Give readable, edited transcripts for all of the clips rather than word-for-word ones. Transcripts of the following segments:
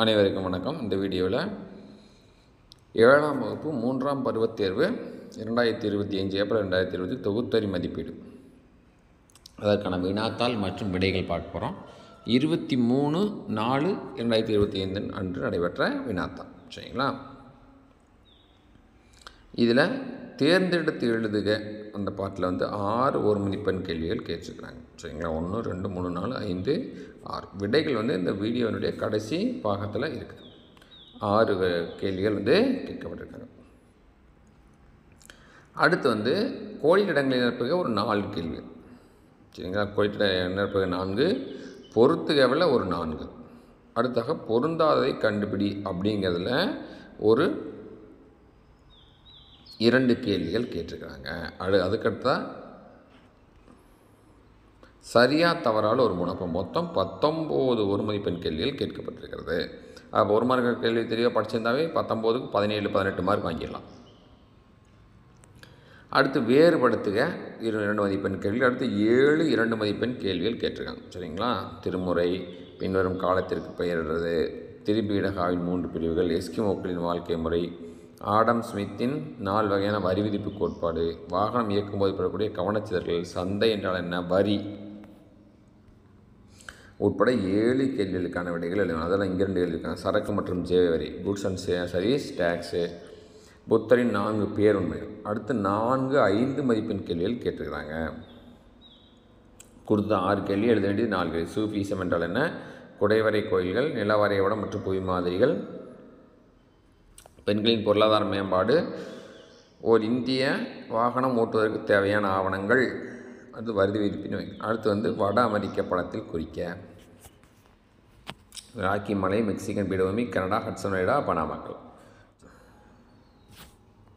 அனைவருக்கும் வணக்கம். இந்த வீடியோவில் 7ஆம் வகுப்பு 3ஆம் பருவத் தேர்வு 2025 ஏப்ரல் 2020 தொகுத்தறி மதிப்பீடு அதற்கான வினாத்தாள் மற்றும் விடைகள் பார்க்க போகிறோம். 23/4/2025 அன்று நடைபெற்ற வினாத்தாள். சரிங்களா? இதில் தேர்ந்தெடுத்து எழுதுக அந்த பாட்டில் 6 ஒரு மதிப்பெண் கேள்விகள் கேட்டிருக்கிறாங்க. சரிங்களா? 1 2 3 4 5 6 விடைகள் இந்த வீடியோனுடைய கடைசி பாகத்தில் இருக்குது. 6 கேள்விகள் கேட்கப்பட்டிருக்காங்க. அடுத்து கோடிட்டிடங்களை நிரப்புக ஒரு 4 கேள்வி. சரிங்களா? கோடிட்டிட நிரப்புக 4, பொறுத்துகவில் ஒரு 4, அடுத்தாக பொருந்தாததை கண்டுபிடி அப்படிங்கிறதுல ஒரு 2 கேள்விகள் கேட்டிருக்கிறாங்க. அதுக்கடுத்தா சரியா தவறால் ஒரு முனை. மொத்தம் 19 ஒரு மதிப்பெண் கேள்விகள் கேட்கப்பட்டிருக்கிறது. அப்போ ஒரு மார்க் கேள்வி தெளிவாக படிச்சிருந்தாவே 19க்கு 17 18 மார்க் வாங்கிடலாம். அடுத்து வேறுபடுத்துக 2 மதிப்பெண் கேள்வி. அடுத்து 7 2 மதிப்பெண் கேள்விகள் கேட்டிருக்காங்க. சரிங்களா? திருமுறை, பின்வரும் காலத்திற்கு பெயரிடுறது, திரிபீடகாவின் 3 பிரிவுகள், எஸ்கிமோக்களின் வாழ்க்கை முறை, ஆடம் ஸ்மித்தின் 4 வகையான வரி விதிப்பு கோட்பாடு, வாகனம் இயக்கும்போது பெறக்கூடிய கவனச்சிதறல்கள், சந்தை என்றால் என்ன, வரி உட்பட 7 கேள்விகளுக்கான விடைகள் எழுதணும். அதெல்லாம் இங்கே 2 கேள்விக்கான சரக்கு மற்றும் சேவை வரி, குட்ஸ் அண்ட் சர்வீஸ் டேக்ஸு, புத்தரின் 4 பேருண்மைகள். அடுத்து 4 5 மதிப்பெண் கேள்விகள் கேட்டிருக்கிறாங்க. கொடுத்த 6 கேள்வி, எழுத வேண்டியது 4 கேள்வி. சூஃபிசம் என்றால் என்ன, குடைவரை கோயில்கள், நிலவரைபடம் மற்றும் புவி மாதிரிகள், பெண்களின் பொருளாதார மேம்பாடு, ஓர் இந்திய வாகனம் ஓட்டுவதற்கு தேவையான ஆவணங்கள், அது வரி விதிப்பின். அடுத்து வட அமெரிக்க படத்தில் குறிக்க, ராக்கி மலை, மெக்சிகன் பீடபூமி, கனடா, ஹட்சன் ரைடா, பனாமாக்கள்.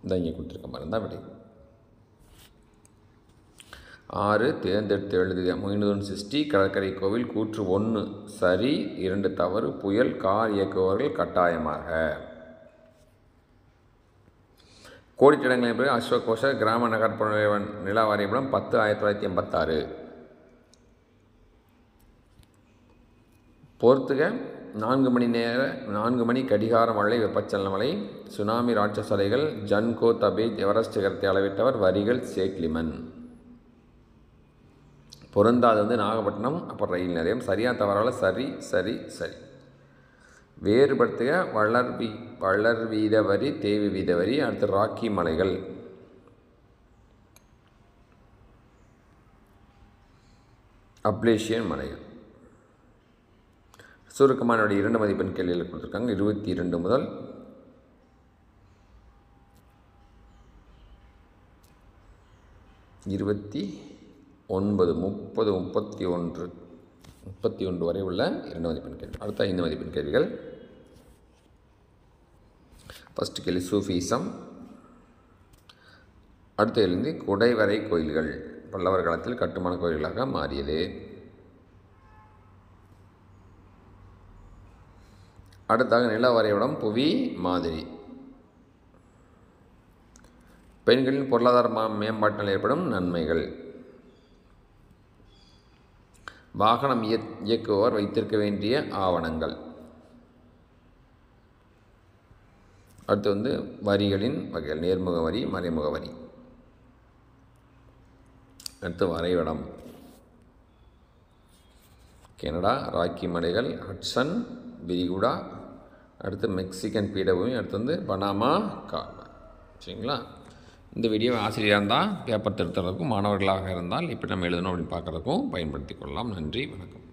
இந்த இங்கே கொடுத்துருக்க மாதிரி தான் விடை. 6 தேர்ந்தெடுத்து எழுதுக. மொயினுதீன் சிஷ்டி, கடற்கரை கோவில், கூற்று 1 சரி 2 தவறு, புயல், கார் இயக்குபவர்கள் கட்டாயமாக. கோடிட்டிடங்கள் என்பது அஸ்வகோஷ கிராம நகர்ப்புற நில வரைபடம் 10 1986. பொறுத்துக 4 மணி கடிகார மழை, வெப்பச்சலன மழை, சுனாமி, ராட்சச அலைகள், ஜன்கோ தபேஜ், எவரெஸ்ட் சிகரத்தை அளவிட்டவர், வரிகள் சேக்லிமன். பொருந்தாது நாகப்பட்டினம் அப்புறம் ரயில் நிலையம். சரியா தவறால சரி சரி சரி. வேறுபடுத்துக வளர் வீத வரி, தேவி வீத வரி, அடுத்து ராக்கி மலைகள், அப்லேஷியன் மலைகள். சுருக்கமான 2 மதிப்பெண் கேள்விகள் கொடுத்துருக்காங்க. 22 முதல் 29 30 31 வரை உள்ள 2 மதிப்பெண் கேள்வி. அடுத்த 5 மதிப்பெண் கேள்விகள். ஃபஸ்ட்டு கேள்வி சூஃபிசம். அடுத்த கேள்வி குடைவரை கோயில்கள் பல்லவர் காலத்தில் கட்டுமான கோயில்களாக மாறியது. அடுத்தாக நில வரைபடம், புவி மாதிரி, பெண்களின் பொருளாதார மேம்பாட்டினால் ஏற்படும் நன்மைகள், வாகனம் இயக்குபவர் வைத்திருக்க வேண்டிய ஆவணங்கள், அடுத்து வரிகளின் வகைகள், நேர்முக வரி, மறைமுக வரி, அடுத்து வரைபடம், கனடா, ராக்கி மலைகள், ஹட்சன் விரிகுடா, அடுத்து மெக்சிகன் பீடபூமி, அடுத்து பனாமா கார்னர். சரிங்களா? இந்த வீடியோ ஆசிரியராக இருந்தால் பேப்பர் திருத்துறதுக்கும், மாணவர்களாக இருந்தால் இப்படி நம்ம எழுதணும் அப்படின்னு பார்க்குறதுக்கும் பயன்படுத்தி கொள்ளலாம். நன்றி, வணக்கம்.